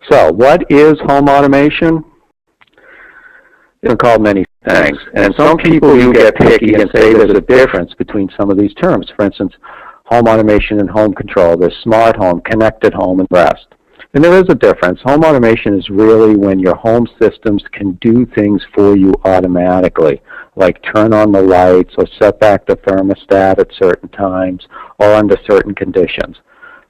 So what is home automation? It's called many things. And some people, you get picky and say there's a difference between some of these terms. For instance, home automation and home control. There's smart home, connected home, and rest. And there is a difference. Home automation is really when your home systems can do things for you automatically, like turn on the lights or set back the thermostat at certain times or under certain conditions.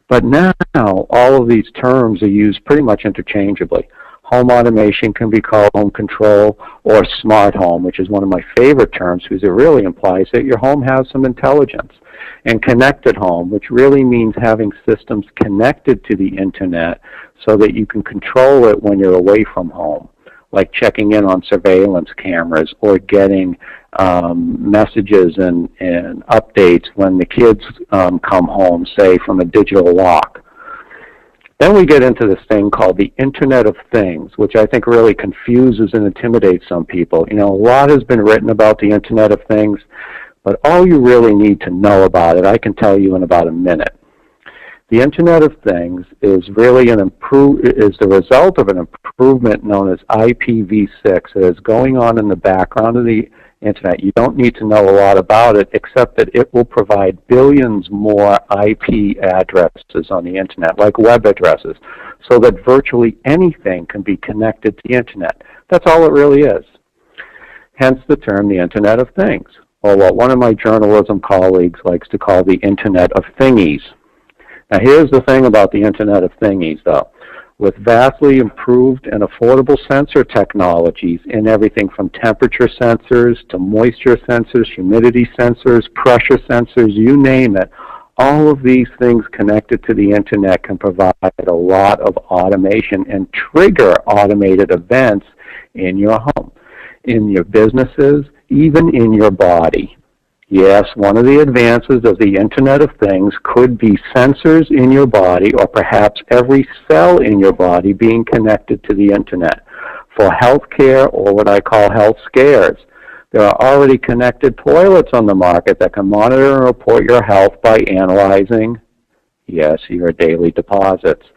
But now, all of these terms are used pretty much interchangeably. Home automation can be called home control or smart home, which is one of my favorite terms because it really implies that your home has some intelligence. And connected home, which really means having systems connected to the internet so that you can control it when you're away from home, like checking in on surveillance cameras or getting messages and updates when the kids come home, say, from a digital lock. Then we get into this thing called the Internet of Things, which I think really confuses and intimidates some people. You know, a lot has been written about the Internet of Things, but all you really need to know about it, I can tell you in about a minute. The Internet of Things is really is the result of an improvement known as IPv6 that is going on in the background of the Internet. You don't need to know a lot about it, except that it will provide billions more IP addresses on the Internet, like web addresses, so that virtually anything can be connected to the Internet. That's all it really is. Hence the term the Internet of Things, or what one of my journalism colleagues likes to call the Internet of Thingies. Now here's the thing about the Internet of Thingies, though. With vastly improved and affordable sensor technologies in everything from temperature sensors to moisture sensors, humidity sensors, pressure sensors, you name it, all of these things connected to the Internet can provide a lot of automation and trigger automated events in your home, in your businesses, even in your body. Yes, one of the advances of the Internet of Things could be sensors in your body, or perhaps every cell in your body being connected to the Internet. For healthcare, or what I call health scares, there are already connected toilets on the market that can monitor and report your health by analyzing, yes, your daily deposits.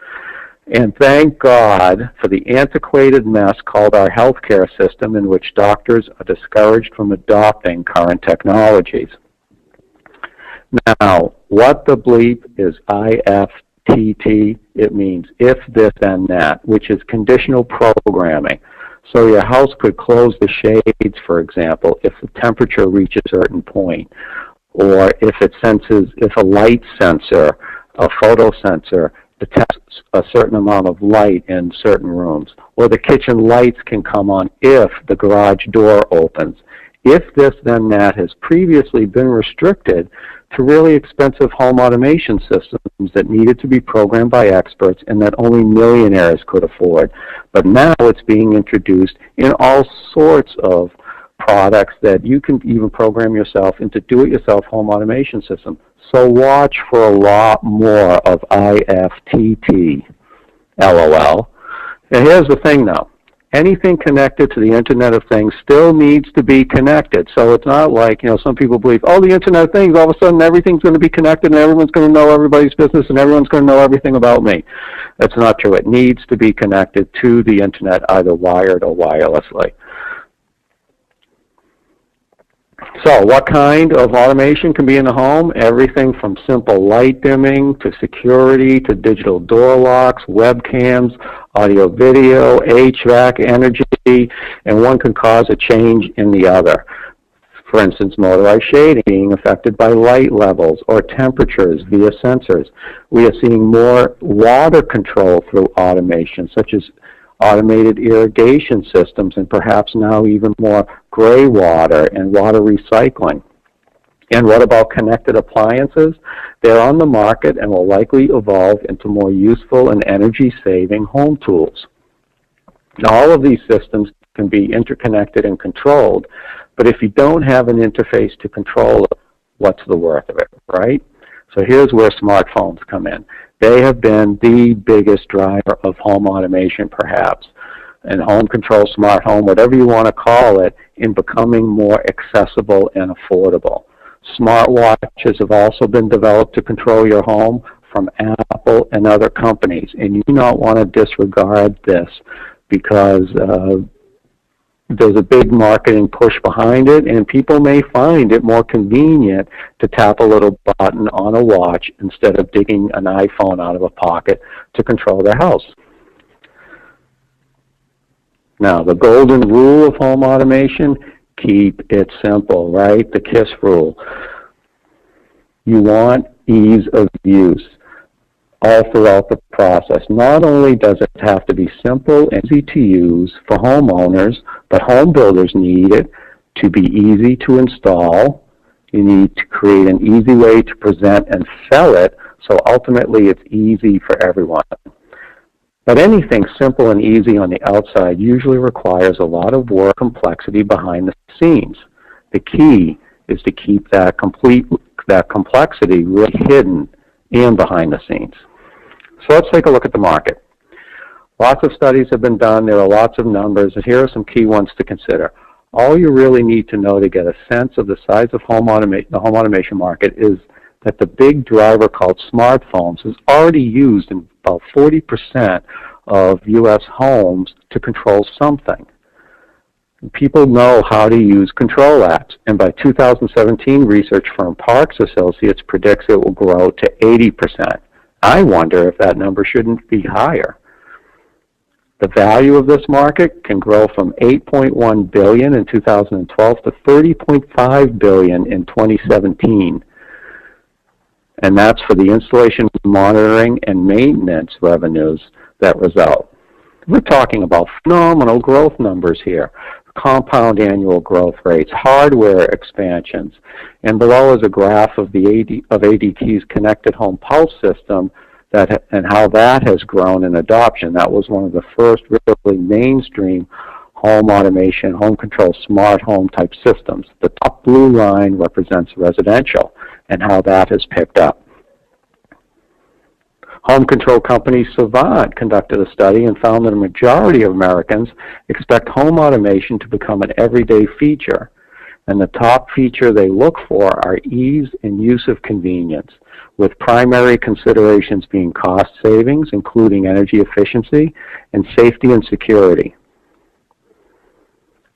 And thank God for the antiquated mess called our healthcare system, in which doctors are discouraged from adopting current technologies. Now, what the bleep is IFTT? It means if, this, then that, which is conditional programming. So your house could close the shades, for example, if the temperature reaches a certain point, or if it senses, if a light sensor, a photo sensor, detects a certain amount of light in certain rooms, or the kitchen lights can come on if the garage door opens. If this, then that has previously been restricted to really expensive home automation systems that needed to be programmed by experts and that only millionaires could afford. But now it's being introduced in all sorts of products that you can even program yourself into do-it-yourself home automation system. So watch for a lot more of IFTT, LOL. And here's the thing, though. Anything connected to the Internet of Things still needs to be connected. So it's not like, you know, some people believe, oh, the Internet of Things, all of a sudden everything's going to be connected and everyone's going to know everybody's business and everyone's going to know everything about me. That's not true. It needs to be connected to the Internet, either wired or wirelessly. So what kind of automation can be in the home? Everything from simple light dimming to security to digital door locks, webcams, audio video, HVAC, energy, and one can cause a change in the other. For instance, motorized shading being affected by light levels or temperatures via sensors. We are seeing more water control through automation, such as automated irrigation systems, and perhaps now even more gray water and water recycling. And what about connected appliances? They're on the market and will likely evolve into more useful and energy-saving home tools. Now, all of these systems can be interconnected and controlled, but if you don't have an interface to control it, what's the worth of it, right? So here's where smartphones come in. They have been the biggest driver of home automation, perhaps, and home control, smart home, whatever you want to call it, in becoming more accessible and affordable. Smartwatches have also been developed to control your home. from Apple and other companies, and you do not want to disregard this because there's a big marketing push behind it, and people may find it more convenient to tap a little button on a watch instead of digging an iPhone out of a pocket to control their house. Now, the golden rule of home automation, keep it simple, right? The KISS rule. You want ease of use all throughout the process. Not only does it have to be simple and easy to use for homeowners, but home builders need it to be easy to install. You need to create an easy way to present and sell it, so ultimately it's easy for everyone. But anything simple and easy on the outside usually requires a lot of work, complexity behind the scenes. The key is to keep that complexity really hidden and behind the scenes. So let's take a look at the market. Lots of studies have been done. There are lots of numbers, and here are some key ones to consider. All you really need to know to get a sense of the size of the home automation market is that the big driver called smartphones is already used in about 40% of U.S. homes to control something. People know how to use control apps, and by 2017, research firm Parks Associates predicts it will grow to 80%. I wonder if that number shouldn't be higher. The value of this market can grow from $8.1 billion in 2012 to $30.5 billion in 2017. And that's for the installation, monitoring, and maintenance revenues that result. We're talking about phenomenal growth numbers here. Compound annual growth rates, hardware expansions, and below is a graph of ADT's Connected Home Pulse system and how that has grown in adoption. That was one of the first really mainstream home automation, home control, smart home type systems. The top blue line represents residential and how that has picked up. Home control company Savant conducted a study and found that a majority of Americans expect home automation to become an everyday feature. And the top feature they look for are ease and use of convenience, with primary considerations being cost savings, including energy efficiency, and safety and security.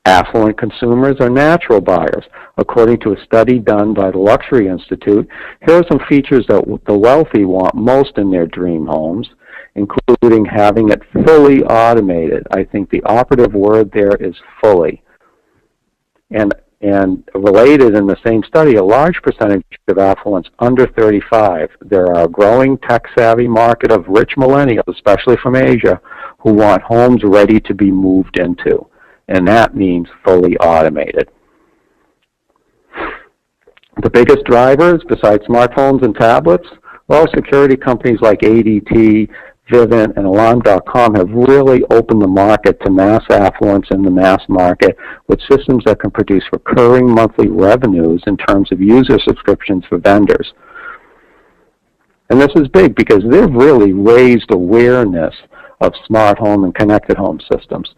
Affluent consumers are natural buyers. According to a study done by the Luxury Institute, here are some features that the wealthy want most in their dream homes, including having it fully automated. I think the operative word there is fully. And related in the same study, a large percentage of affluents under 35. There are a growing tech-savvy market of rich millennials, especially from Asia, who want homes ready to be moved into. And that means fully automated. The biggest drivers, besides smartphones and tablets, well, security companies like ADT, Vivint, and Alarm.com have really opened the market to mass affluence in the mass market with systems that can produce recurring monthly revenues in terms of user subscriptions for vendors. And this is big because they've really raised awareness of smart home and connected home systems.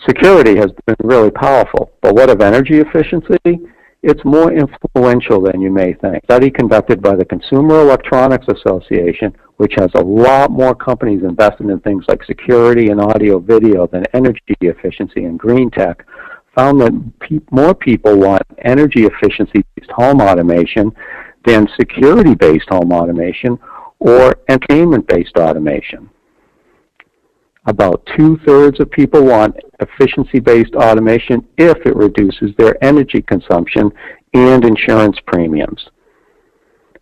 Security has been really powerful, but what of energy efficiency? It's more influential than you may think. A study conducted by the Consumer Electronics Association, which has a lot more companies invested in things like security and audio-video than energy efficiency and green tech, found that more people want energy efficiency-based home automation than security-based home automation or entertainment-based automation. About 2/3 of people want efficiency-based automation if it reduces their energy consumption and insurance premiums.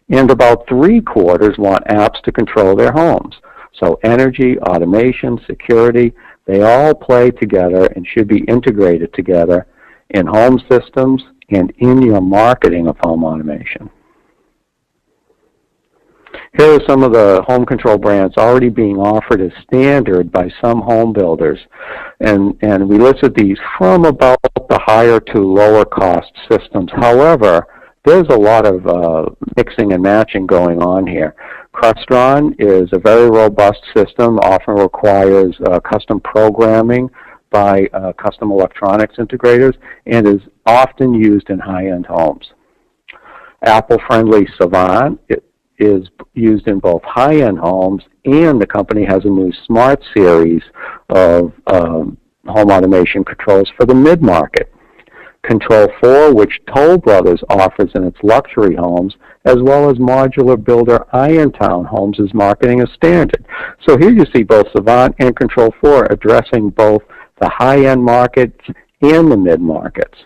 And about 3/4 want apps to control their homes. So energy, automation, security, they all play together and should be integrated together in home systems and in your marketing of home automation. Here are some of the home control brands already being offered as standard by some home builders. And we listed these from about the higher to lower cost systems. However, there's a lot of mixing and matching going on here. Crestron is a very robust system, often requires custom programming by custom electronics integrators, and is often used in high-end homes. Apple-friendly Savant is used in both high-end homes, and the company has a new smart series of home automation controls for the mid-market. Control 4, which Toll Brothers offers in its luxury homes, as well as modular builder Irontown Homes is marketing as standard. So here you see both Savant and Control 4 addressing both the high-end markets and the mid-markets.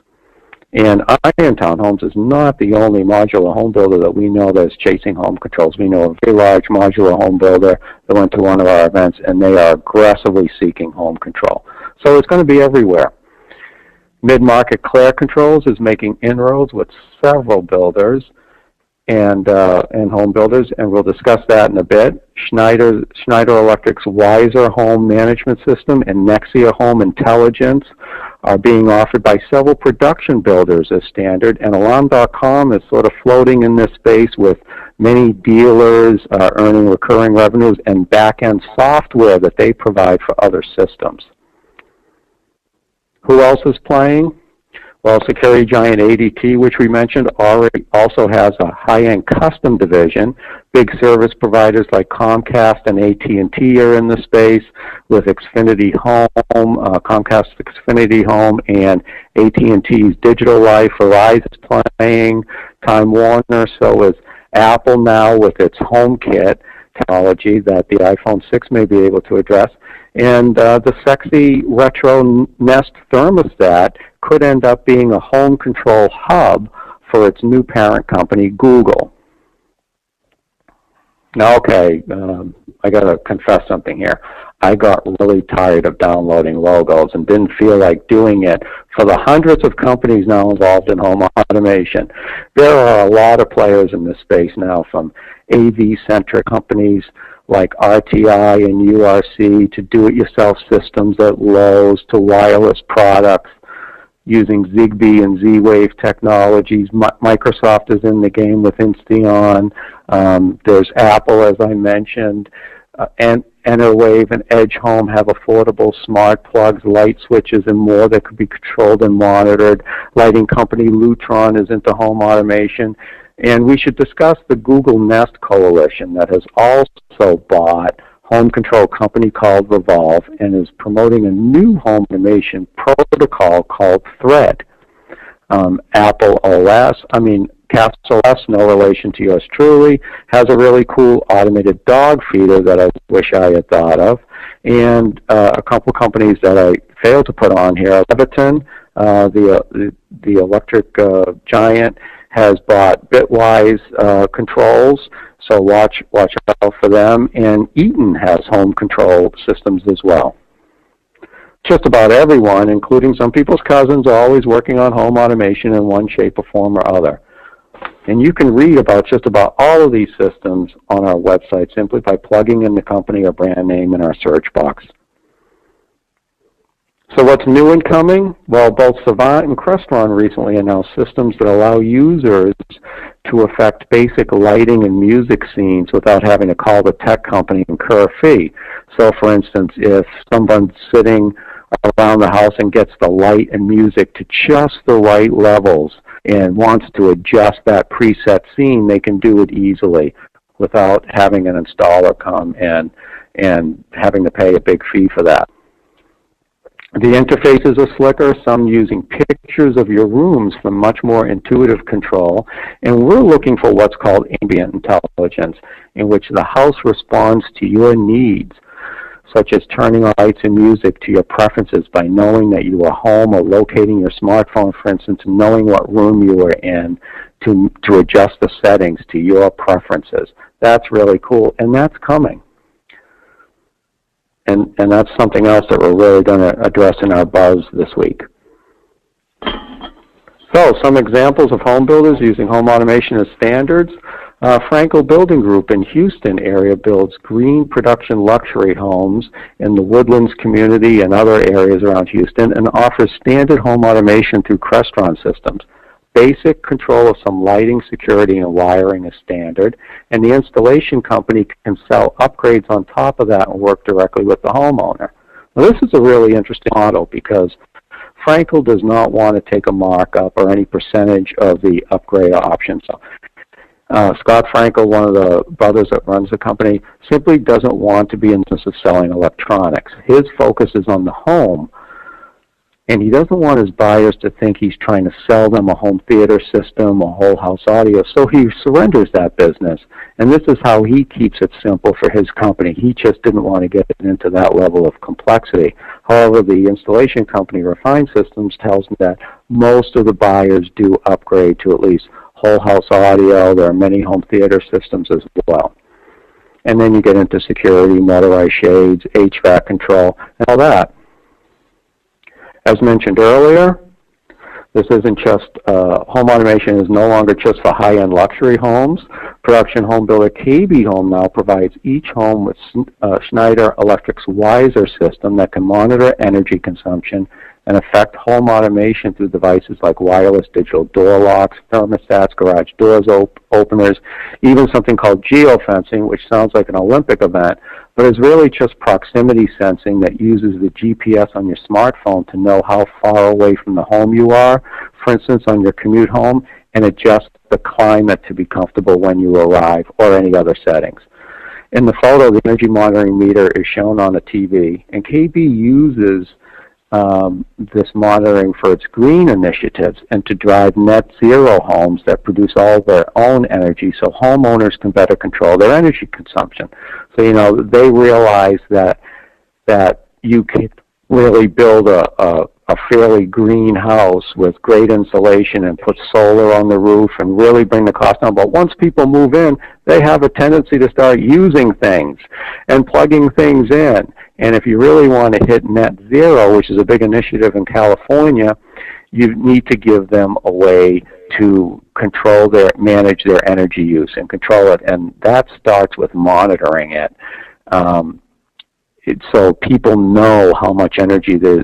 And Irontown Homes is not the only modular home builder that we know that is chasing home controls. We know a very large modular home builder that went to one of our events, and they are aggressively seeking home control. So it's going to be everywhere. Mid-market Claire Controls is making inroads with several builders and home builders, and we'll discuss that in a bit. Schneider Electric's Wiser Home Management System and Nexia Home Intelligence are being offered by several production builders as standard, and Alarm.com is sort of floating in this space with many dealers earning recurring revenues and back-end software that they provide for other systems. Who else is playing? Well, security giant ADT, which we mentioned, already also has a high-end custom division. Big service providers like Comcast and AT&T are in the space with Xfinity Home, Comcast's Xfinity Home, and AT&T's Digital Life. Verizon is playing, Time Warner, so is Apple now with its HomeKit technology that the iPhone 6 may be able to address. And the sexy retro Nest thermostat could end up being a home control hub for its new parent company, Google. Now, okay, I got to confess something here. I got really tired of downloading logos and didn't feel like doing it for the hundreds of companies now involved in home automation. There are a lot of players in this space now, from AV-centric companies like RTI and URC to do-it-yourself systems at Lowe's to wireless products using Zigbee and Z-Wave technologies. Microsoft is in the game with Insteon. There's Apple, as I mentioned, and Enerwave and Edge Home have affordable smart plugs, light switches, and more that could be controlled and monitored. Lighting company Lutron is into home automation. And we should discuss the Google Nest Coalition that has also bought home control company called Revolve and is promoting a new home automation protocol called Thread. Apple OS, Castle OS, no relation to yours truly, has a really cool automated dog feeder that I wish I had thought of. And a couple companies that I failed to put on here, Leviton, the electric giant, has bought Bitwise controls, so watch out for them. And Eaton has home control systems as well. Just about everyone, including some people's cousins, are always working on home automation in one shape or form or other. And you can read about just about all of these systems on our website simply by plugging in the company or brand name in our search box. So what's new and coming? Well, both Savant and Crestron recently announced systems that allow users to affect basic lighting and music scenes without having to call the tech company and incur a fee. So, for instance, if someone's sitting around the house and gets the light and music to just the right levels and wants to adjust that preset scene, they can do it easily without having an installer come and having to pay a big fee for that. The interfaces are slicker, some using pictures of your rooms for much more intuitive control, and we're looking for what's called ambient intelligence, in which the house responds to your needs, such as turning on lights and music to your preferences by knowing that you are home, or locating your smartphone, for instance, and knowing what room you are in to adjust the settings to your preferences. That's really cool, and that's coming. And that's something else that we're really going to address in our buzz this week. So, some examples of home builders using home automation as standards. Frankel Building Group in Houston area builds green production luxury homes in the Woodlands community and other areas around Houston, and offers standard home automation through Crestron systems. Basic control of some lighting, security, and wiring is standard, and the installation company can sell upgrades on top of that and work directly with the homeowner. Now, this is a really interesting model because Frankel does not want to take a markup or any percentage of the upgrade option. So Scott Frankel, one of the brothers that runs the company, simply doesn't want to be in the business of selling electronics. His focus is on the home, and he doesn't want his buyers to think he's trying to sell them a home theater system, a whole house audio, so he surrenders that business. And this is how he keeps it simple for his company. He just didn't want to get into that level of complexity. However, the installation company, Refine Systems, tells me that most of the buyers do upgrade to at least whole house audio. There are many home theater systems as well. And then you get into security, motorized shades, HVAC control, and all that. As mentioned earlier, this isn't just, home automation is no longer just for high-end luxury homes. Production home builder KB Home now provides each home with Schneider Electric's Wiser system that can monitor energy consumption and affect home automation through devices like wireless digital door locks, thermostats, garage doors openers, even something called geofencing, which sounds like an Olympic event, but is really just proximity sensing that uses the GPS on your smartphone to know how far away from the home you are, for instance, on your commute home, and adjust the climate to be comfortable when you arrive, or any other settings. In the photo, the energy monitoring meter is shown on a TV, and KB uses this monitoring for its green initiatives and to drive net zero homes that produce all their own energy so homeowners can better control their energy consumption. So, you know, they realize that you can really build a fairly green house with great insulation and put solar on the roof and really bring the cost down. But once people move in, they have a tendency to start using things and plugging things in. And if you really want to hit net zero, which is a big initiative in California, you need to give them a way to manage their energy use and control it. And that starts with monitoring it. So people know how much energy they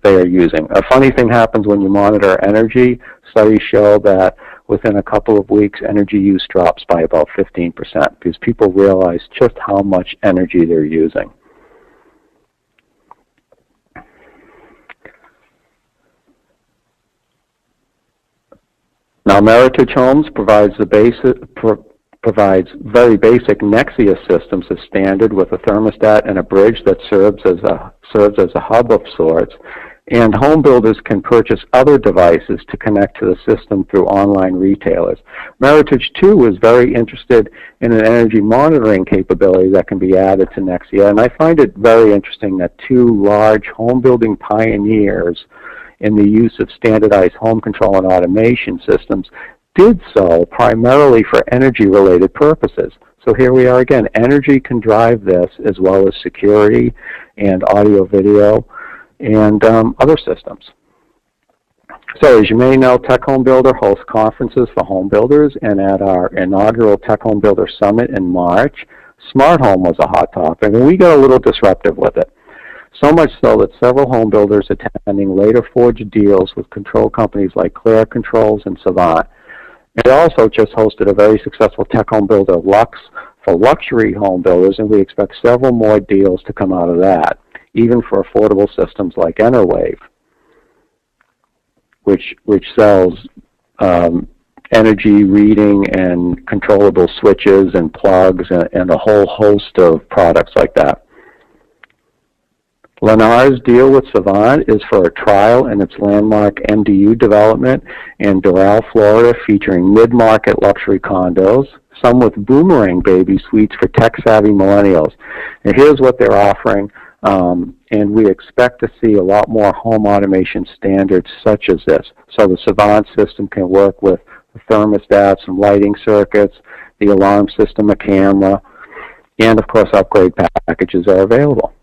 are using. A funny thing happens when you monitor energy. Studies show that within a couple of weeks, energy use drops by about 15% because people realize just how much energy they're using. Now, Meritage Homes provides very basic Nexia systems as standard with a thermostat and a bridge that serves as a hub of sorts. And home builders can purchase other devices to connect to the system through online retailers. Meritage, too, is very interested in an energy monitoring capability that can be added to Nexia. And I find it very interesting that two large home building pioneers in the use of standardized home control and automation systems did so primarily for energy-related purposes. So here we are again. Energy can drive this as well as security and audio-video and other systems. So as you may know, Tech Home Builder hosts conferences for home builders, and at our inaugural Tech Home Builder Summit in March, smart home was a hot topic, and we got a little disruptive with it. So much so that several home builders attending later forged deals with control companies like Claire Controls and Savant. It also just hosted a very successful Tech Home Builder Lux for luxury home builders, and we expect several more deals to come out of that, even for affordable systems like Enerwave, which sells energy reading and controllable switches and plugs and a whole host of products like that. Lennar's deal with Savant is for a trial in its landmark MDU development in Doral, Florida, featuring mid-market luxury condos, some with boomerang baby suites for tech-savvy millennials. And here's what they're offering, and we expect to see a lot more home automation standards such as this. So the Savant system can work with the thermostats and lighting circuits, the alarm system, a camera, and of course upgrade packages are available.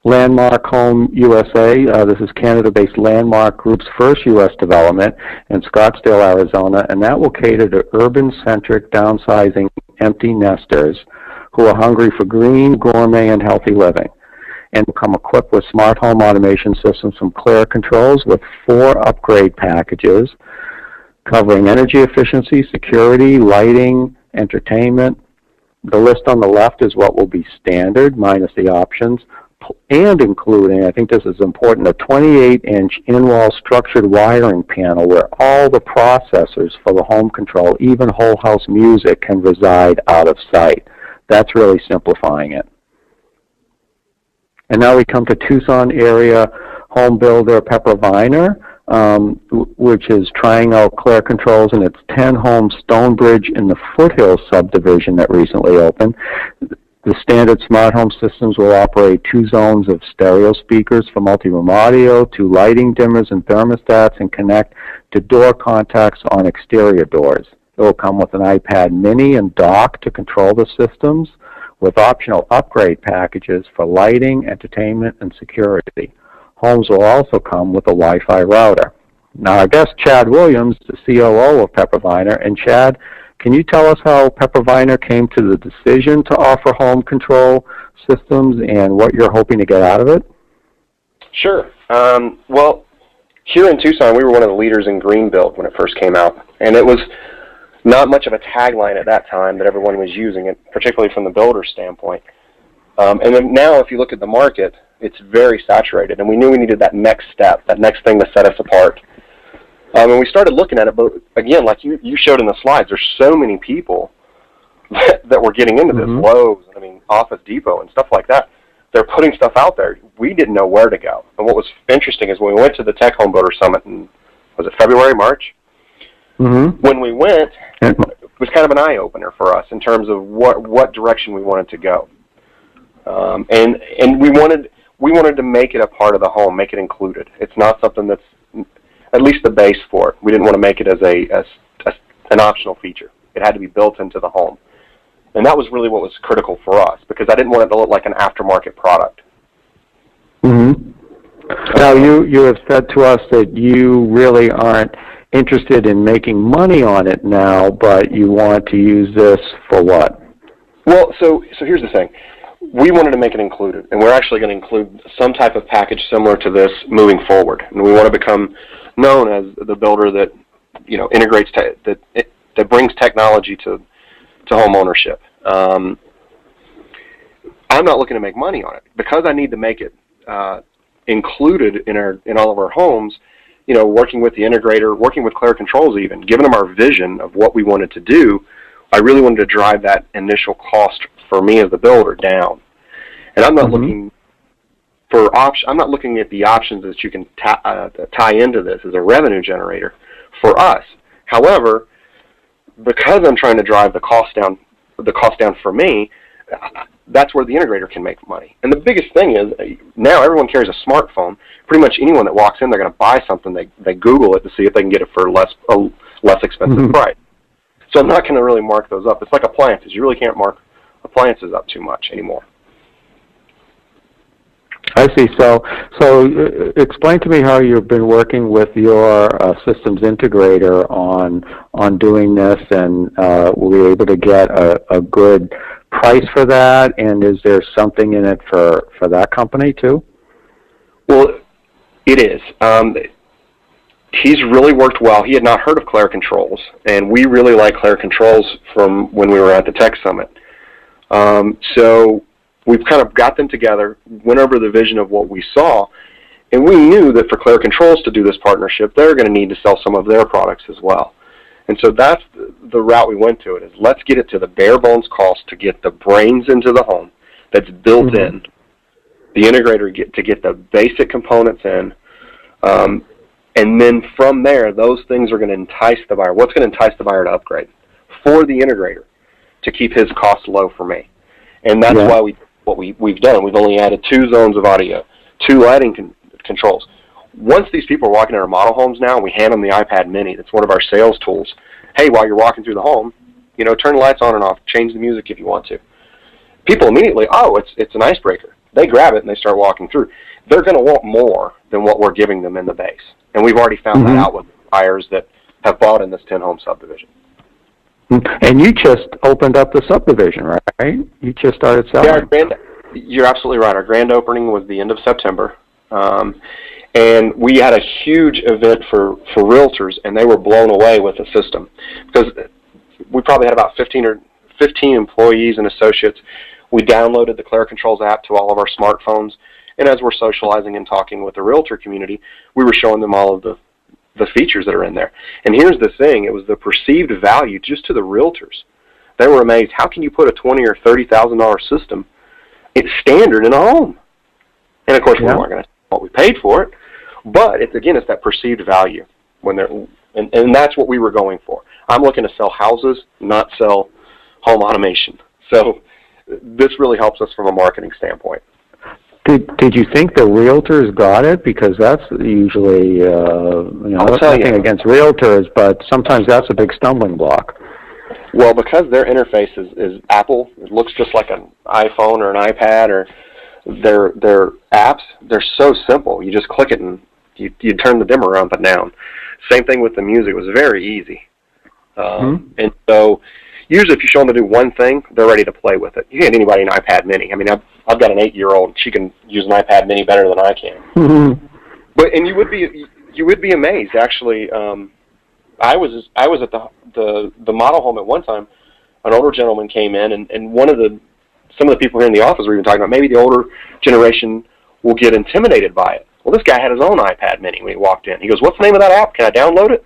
Landmark Home USA, this is Canada-based Landmark Group's first U.S. development in Scottsdale, Arizona, and that will cater to urban-centric, downsizing, empty nesters who are hungry for green, gourmet, and healthy living, and will come equipped with smart home automation systems from Claire Controls with 4 upgrade packages covering energy efficiency, security, lighting, entertainment. The list on the left is what will be standard, minus the options. and including, I think this is important, a 28-inch in-wall structured wiring panel where all the processors for the home control, even whole house music, can reside out of sight. That's really simplifying it. And now we come to Tucson area home builder Pepper Viner, which is trying out Claire controls in its 10-home Stonebridge in the Foothills subdivision that recently opened. The standard smart home systems will operate 2 zones of stereo speakers for multi-room audio, 2 lighting dimmers and thermostats, and connect to door contacts on exterior doors. It will come with an iPad mini and dock to control the systems, with optional upgrade packages for lighting, entertainment, and security. Homes will also come with a Wi-Fi router. Now, our guest, Chad Williams, the COO of Pepper Viner. And Chad, can you tell us how Pepper Viner came to the decision to offer home control systems and what you're hoping to get out of it? Sure. Well, here in Tucson, we were one of the leaders in green build when it first came out. And it was not much of a tagline at that time that everyone was using it, particularly from the builder standpoint. And then now, if you look at the market, it's very saturated, and we knew we needed that next step, that next thing to set us apart. And we started looking at it, but again, like you showed in the slides, there's so many people that were getting into this, Lowe's, I mean, Office Depot and stuff like that. They're putting stuff out there. We didn't know where to go. And what was interesting is when we went to the Tech Home Builder Summit in, was it February, March? When we went, it was kind of an eye-opener for us in terms of what direction we wanted to go. And we wanted to make it a part of the home, make it included. It's not something that's at least the base for it. We didn't want to make it as an optional feature. It had to be built into the home. And that was really what was critical for us, because I didn't want it to look like an aftermarket product. Now, you have said to us that you really aren't interested in making money on it now, but you want to use this for what? Well, so here's the thing. We wanted to make it included, and we're actually going to include some type of package similar to this moving forward. And we want to become known as the builder that, you know, integrates, that brings technology to home ownership. I'm not looking to make money on it because I need to make it included in all of our homes. You know, working with the integrator, working with Claire Controls, even giving them our vision of what we wanted to do. I really wanted to drive that initial cost for me as the builder down. And I'm not looking for I'm not looking at the options that you can tie into this as a revenue generator for us. However, because I'm trying to drive the cost down for me, that's where the integrator can make money. And the biggest thing is, now everyone carries a smartphone. Pretty much anyone that walks in, they're going to buy something. They Google it to see if they can get it for a less expensive price. So I'm not going to really mark those up. It's like appliances. You really can't mark appliances up too much anymore. I see. So explain to me how you've been working with your systems integrator on doing this, and were we able to get a good price for that? And is there something in it for that company too? Well, it is. He's really worked well. He had not heard of Claire Controls, and we really like Claire Controls from when we were at the Tech Summit. So we've kind of got them together, went over the vision of what we saw, and we knew that for Claire Controls to do this partnership, they're going to need to sell some of their products as well. And so that's the route we went to it, is let's get it to the bare bones cost to get the brains into the home that's built in, the integrator to get the basic components in, and then from there, those things are going to entice the buyer. What's going to entice the buyer to upgrade? For the integrator to keep his costs low for me. And that's why we've done. We've only added 2 zones of audio, 2 lighting controls. Once these people are walking in our model homes now, we hand them the iPad mini. That's one of our sales tools. Hey, while you're walking through the home, you know, turn the lights on and off, change the music if you want to. People immediately, oh, it's an icebreaker. They grab it and they start walking through. They're going to want more than what we're giving them in the base. And we've already found that out with buyers that have bought in this 10-home subdivision. And you just opened up the subdivision, right? You just started selling. Yeah, you're absolutely right. Our grand opening was the end of September. And we had a huge event for realtors, and they were blown away with the system. Because we probably had about 15 employees and associates. We downloaded the Claire Controls app to all of our smartphones, and as we're socializing and talking with the realtor community, we were showing them all of the features that are in there. And here's the thing, it was the perceived value just to the realtors. They were amazed, how can you put a $20,000 or $30,000 system, it's standard in a home? And of course, we weren't going to what we paid for it, but it's that perceived value when they're, and that's what we were going for. I'm looking to sell houses, not sell home automation. So this really helps us from a marketing standpoint. Did you think the realtors got it? Because that's usually, nothing against realtors, but sometimes that's a big stumbling block. Well, because their interface is Apple, it looks just like an iPhone or an iPad, or their apps, they're so simple. You just click it and you turn the dimmer up and down. Same thing with the music. It was very easy. And so usually if you show them to do one thing, they're ready to play with it. You hand anybody an iPad mini. I mean, I've got an 8-year-old. She can use an iPad mini better than I can. And you would be amazed. Actually, I was at the model home at one time. An older gentleman came in, and some of the people here in the office were even talking about maybe the older generation will get intimidated by it. Well, this guy had his own iPad mini when he walked in. He goes, "What's the name of that app? Can I download it?"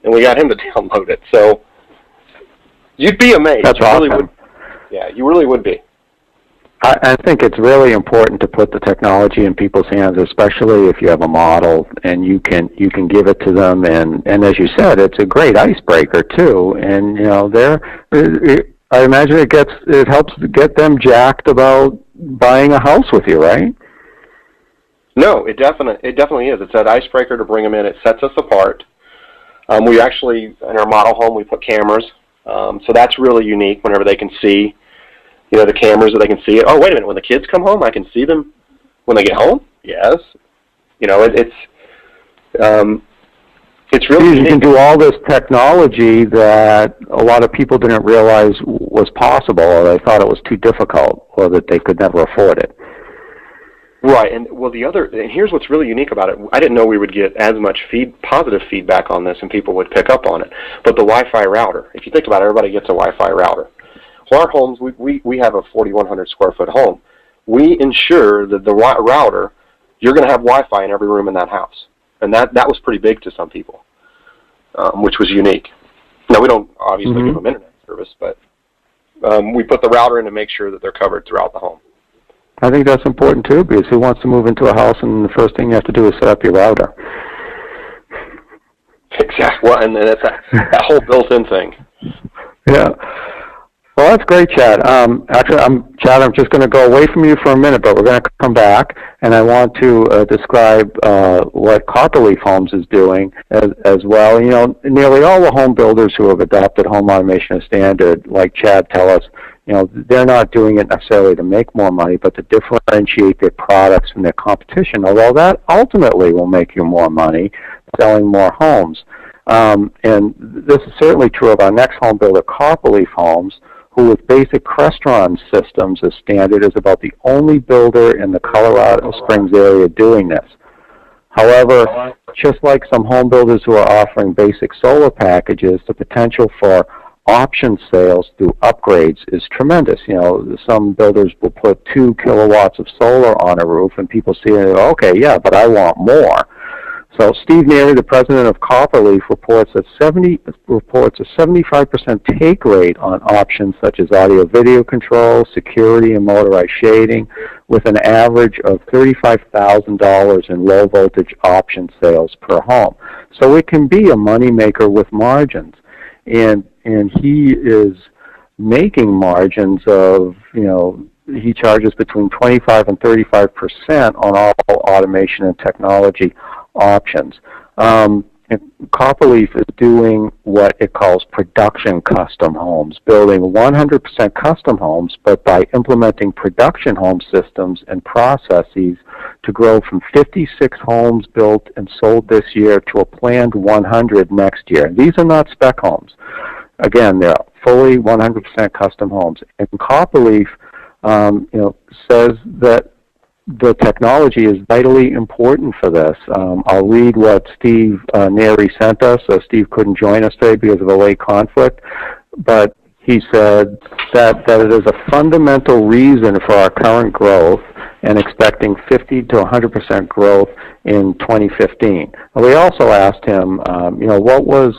And we got him to download it. So you'd be amazed. That's awesome. Really would. Yeah, you really would be. I think it's really important to put the technology in people's hands, especially if you have a model and you can give it to them. And as you said, it's a great icebreaker too. And I imagine it helps get them jacked about buying a house with you, right? No, it definitely is. It's that icebreaker to bring them in. It sets us apart. We actually, in our model home, we put cameras. So that's really unique whenever they can see, the cameras that they can see. Oh, wait a minute, when the kids come home, I can see them when they get home? Yes. It's really unique. You can do all this technology that a lot of people didn't realize was possible, or they thought it was too difficult, or that they could never afford it. Right, and here's what's really unique about it. I didn't know we would get as much positive feedback on this and people would pick up on it. But the Wi-Fi router, if you think about it, everybody gets a Wi-Fi router. Well, our homes, we have a 4,100 square foot home. We ensure that the router, you're going to have Wi-Fi in every room in that house. And that was pretty big to some people, which was unique. Now, we don't obviously give them internet service, but we put the router in to make sure that they're covered throughout the home. I think that's important too, because who wants to move into a house and the first thing you have to do is set up your router? Exactly. Well, and it's that whole built-in thing. Yeah. Well, that's great, Chad. Actually, Chad, I'm just going to go away from you for a minute, but we're going to come back, and I want to describe what Copperleaf Homes is doing as well. Nearly all the home builders who have adopted home automation as standard, like Chad tell us, they're not doing it necessarily to make more money, but to differentiate their products from their competition, although that ultimately will make you more money selling more homes. And this is certainly true of our next home builder, Copperleaf Homes, who with basic Crestron systems as standard is about the only builder in the Colorado Springs area doing this. However, just like some home builders who are offering basic solar packages, the potential for option sales through upgrades is tremendous. Some builders will put 2 kilowatts of solar on a roof, and people see it and go, okay, yeah, but I want more. So Steve Neary, the president of Copperleaf, reports a 75% take rate on options such as audio-video control, security, and motorized shading, with an average of $35,000 in low-voltage option sales per home. So it can be a moneymaker with margins. And he is making margins of, he charges between 25 and 35% on all automation and technology options. Copperleaf is doing what it calls production custom homes, building 100% custom homes, but by implementing production home systems and processes to grow from 56 homes built and sold this year to a planned 100 next year. These are not spec homes. Again, they're fully 100% custom homes. And Copperleaf, says that the technology is vitally important for this. I'll read what Steve Neary sent us. Steve couldn't join us today because of a late conflict, but he said that it is a fundamental reason for our current growth and expecting 50 to 100% growth in 2015. And we also asked him, what was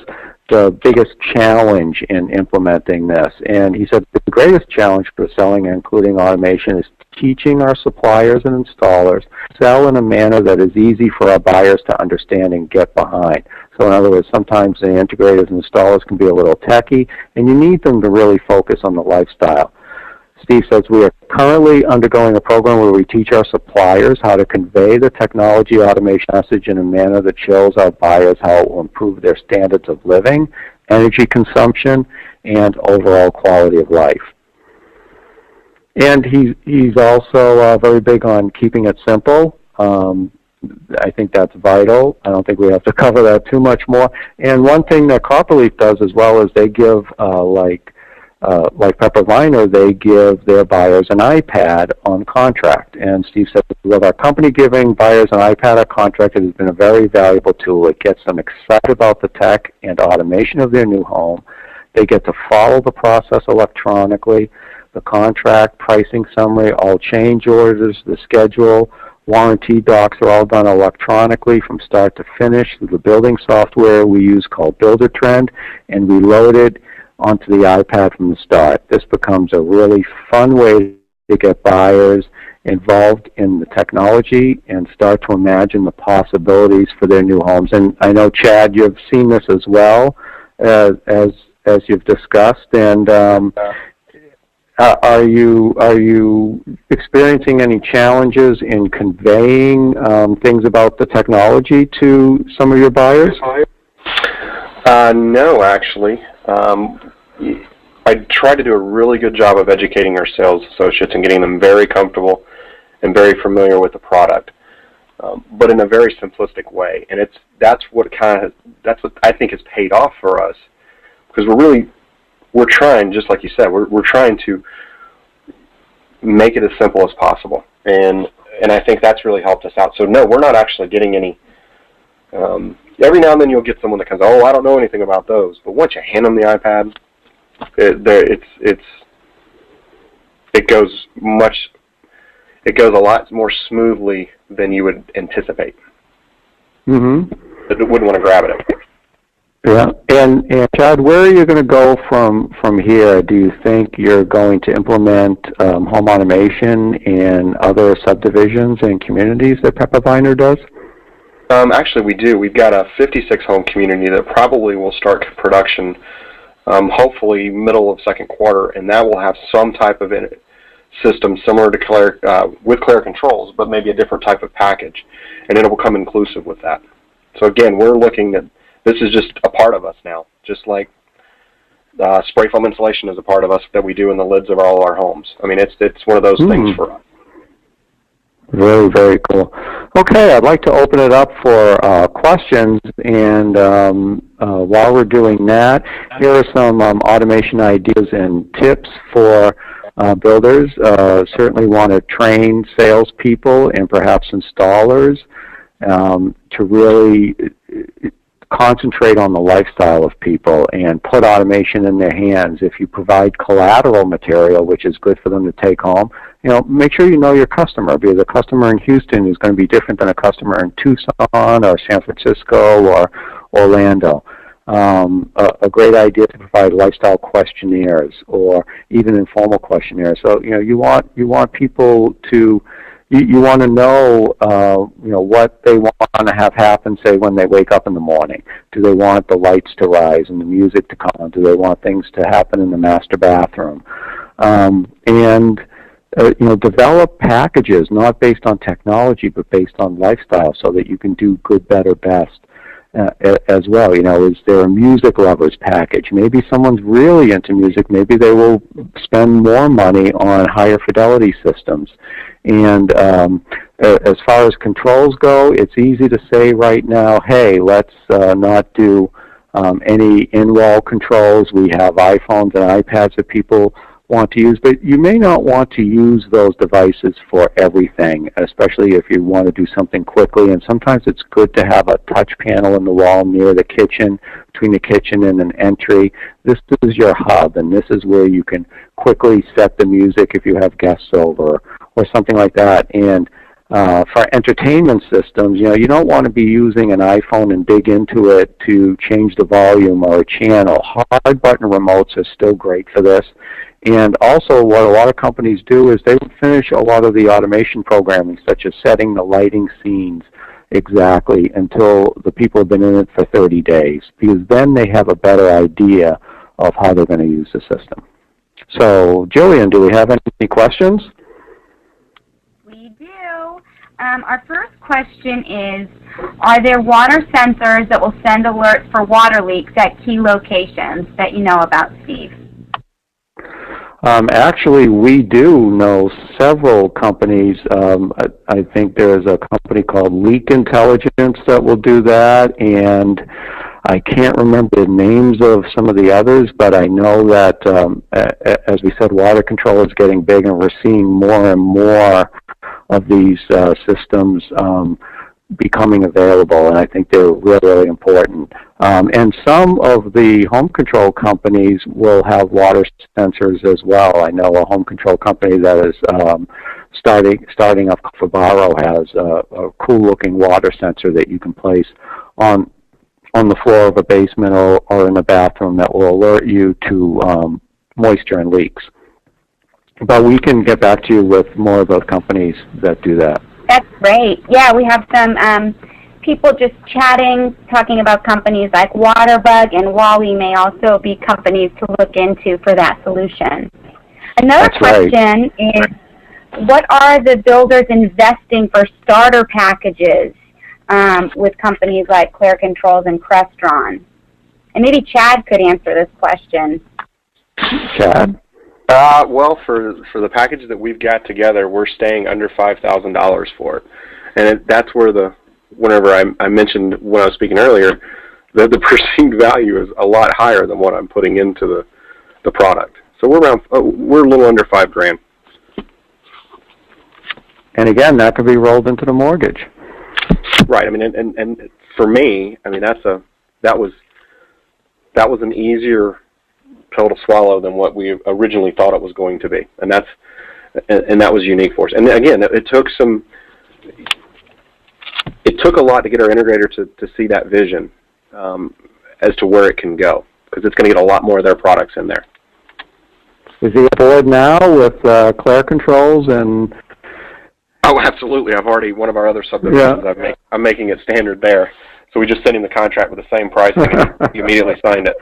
the biggest challenge in implementing this? And he said the greatest challenge for selling and including automation is teaching our suppliers and installers to sell in a manner that is easy for our buyers to understand and get behind. So in other words, sometimes the integrators and installers can be a little techy, and you need them to really focus on the lifestyle. Steve says, we are currently undergoing a program where we teach our suppliers how to convey the technology automation message in a manner that shows our buyers how it will improve their standards of living, energy consumption, and overall quality of life. And he's also very big on keeping it simple. I think that's vital. I don't think we have to cover that too much more. And one thing that Copperleaf does as well is they give, like Pepper Viner, they give their buyers an iPad on contract. And Steve said, with our company giving buyers an iPad on contract, it has been a very valuable tool. It gets them excited about the tech and automation of their new home. They get to follow the process electronically. The contract, pricing summary, all change orders, the schedule, warranty docs are all done electronically from start to finish through the building software we use called BuilderTrend, and we load it onto the iPad from the start. This becomes a really fun way to get buyers involved in the technology and start to imagine the possibilities for their new homes. And I know, Chad, you've seen this as well as you've discussed, and are you experiencing any challenges in conveying things about the technology to some of your buyers? No, actually. I try to do a really good job of educating our sales associates and getting them very comfortable and very familiar with the product, but in a very simplistic way. And that's what I think has paid off for us, because we're trying, just like you said, we're trying to make it as simple as possible, and I think that's really helped us out. So no, we're not actually getting any. Every now and then you'll get someone that comes, I don't know anything about those. But once you hand them the iPad, it goes a lot more smoothly than you would anticipate. Mm-hmm. It wouldn't want to grab it. Yeah, and Chad, where are you going to go from here? Do you think you're going to implement home automation in other subdivisions and communities that Pepper Viner does? Actually, we do. We've got a 56-home community that probably will start production hopefully middle of second quarter, and that will have some type of system similar to with Claire controls, but maybe a different type of package, and it will come inclusive with that. So again, we're looking at this is just a part of us now, just like spray foam insulation is a part of us that we do in the lids of all our homes. I mean, it's one of those things for us. Very, very cool. Okay, I'd like to open it up for questions, and while we're doing that, here are some automation ideas and tips for builders. Certainly want to train salespeople and perhaps installers to really concentrate on the lifestyle of people and put automation in their hands. If you provide collateral material, which is good for them to take home, make sure you know your customer, because a customer in Houston is going to be different than a customer in Tucson or San Francisco or Orlando. A great idea to provide lifestyle questionnaires or even informal questionnaires. So you want people to you want to know what they want to have happen, say, when they wake up in the morning. Do they want the lights to rise and the music to come on? Do they want things to happen in the master bathroom? Develop packages not based on technology but based on lifestyle, so that you can do good, better, best as well. Is there a music lovers package? Maybe someone's really into music. Maybe they will spend more money on higher fidelity systems. And as far as controls go, it's easy to say right now, hey, let's not do any in-wall controls. We have iPhones and iPads that people want to use, but you may not want to use those devices for everything, especially if you want to do something quickly. And sometimes it's good to have a touch panel in the wall near the kitchen, between the kitchen and an entry. This is your hub, and this is where you can quickly set the music if you have guests over or something like that. And for entertainment systems, you don't want to be using an iPhone and dig into it to change the volume or a channel. Hard button remotes are still great for this. And also what a lot of companies do is they finish a lot of the automation programming, such as setting the lighting scenes exactly until the people have been in it for 30 days, because then they have a better idea of how they're going to use the system. So, Jillian, do we have any questions? We do. Our first question is, are there water sensors that will send alerts for water leaks at key locations that you know about, Steve? Actually, we do know several companies. I think there's a company called Leak Intelligence that will do that, and I can't remember the names of some of the others, but I know that, as we said, water control is getting big, and we're seeing more and more of these systems becoming available, and I think they're really, really important. And some of the home control companies will have water sensors as well. I know a home control company that is starting up for Barrow has a cool-looking water sensor that you can place on the floor of a basement or in a bathroom that will alert you to moisture and leaks. But we can get back to you with more of those companies that do that. That's great. Yeah, we have some people just chatting, talking about companies like Waterbug, and Wally may also be companies to look into for that solution. Another question is, what are the builders investing for starter packages with companies like Claire Controls and Crestron? And maybe Chad could answer this question. Chad? Well, for the package that we've got together, we're staying under $5,000 for it, and that's where whenever I mentioned when I was speaking earlier, the perceived value is a lot higher than what I'm putting into the product. So we're a little under $5,000. And again, that could be rolled into the mortgage. Right. I mean, and for me, I mean that was an easier pill to swallow than what we originally thought it was going to be, and that was unique for us. And again, it took a lot to get our integrator to see that vision as to where it can go, because it's going to get a lot more of their products in there. Is he aboard now with Claire Controls and? Oh, absolutely. I've already, one of our other subdivisions, yeah. I'm making it standard there. So we just sent him the contract with the same pricing, and he immediately signed it.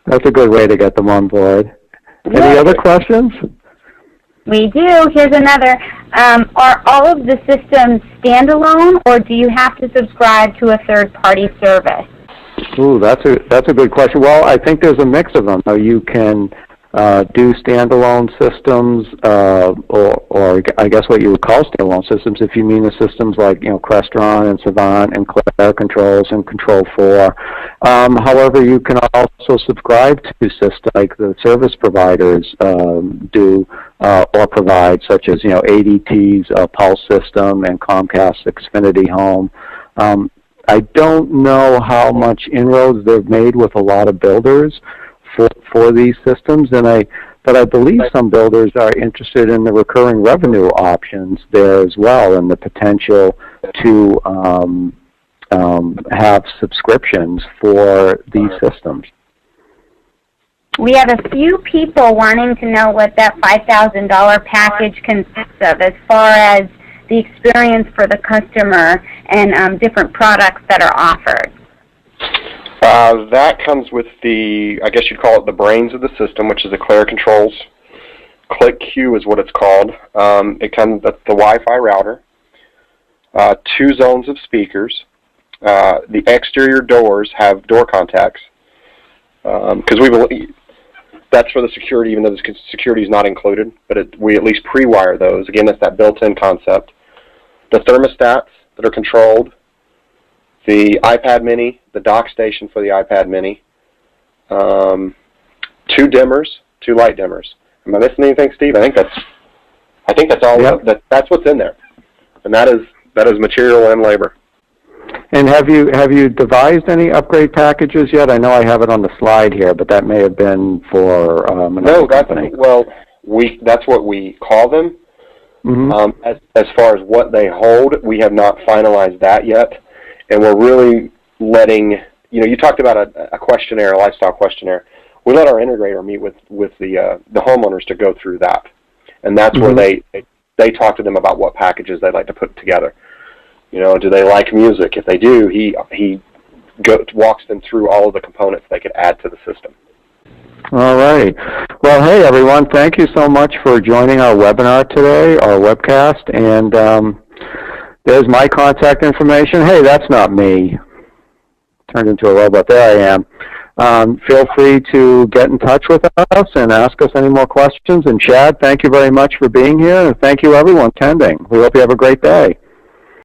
That's a good way to get them on board. Yeah. Any other questions? We do. Here's another. Are all of the systems standalone, or do you have to subscribe to a third-party service? Ooh, that's a good question. Well, I think there's a mix of them. You can do standalone systems, or I guess what you would call standalone systems, if you mean the systems like Crestron and Savant and Claire Controls and Control4. However, you can also subscribe to systems like the service providers do or provide, such as ADT's Pulse system and Comcast's Xfinity Home. I don't know how much inroads they've made with a lot of builders for these systems, but I believe some builders are interested in the recurring revenue options there as well, and the potential to have subscriptions for these systems. We have a few people wanting to know what that $5,000 package consists of, as far as the experience for the customer and different products that are offered. That comes with I guess you'd call it the brains of the system, which is the Claire Controls. ClickQ is what it's called. It comes with the Wi-Fi router, 2 zones of speakers. The exterior doors have door contacts, because that's for the security, even though the security is not included, but we at least pre-wire those. Again, that's that built-in concept. The thermostats that are controlled, the iPad mini, the dock station for the iPad mini, 2 dimmers, 2 light dimmers. Am I missing anything, Steve? I think that's all. Yep. That's what's in there, and that is material and labor. And have you devised any upgrade packages yet? I know I have it on the slide here, but that may have been for another company. That's what we call them. Mm-hmm. As far as what they hold, we have not finalized that yet, and we're really letting, you talked about a questionnaire, a lifestyle questionnaire. We let our integrator meet with the homeowners to go through that, and that's where they talk to them about what packages they'd like to put together. Do they like music? If they do, he walks them through all of the components they could add to the system. All right. Well, hey, everyone, thank you so much for joining our webinar today, our webcast, and there's my contact information. Hey, that's not me. Turned into a robot. There I am. Feel free to get in touch with us and ask us any more questions. And Chad, thank you very much for being here, and thank you, everyone, attending. We hope you have a great day.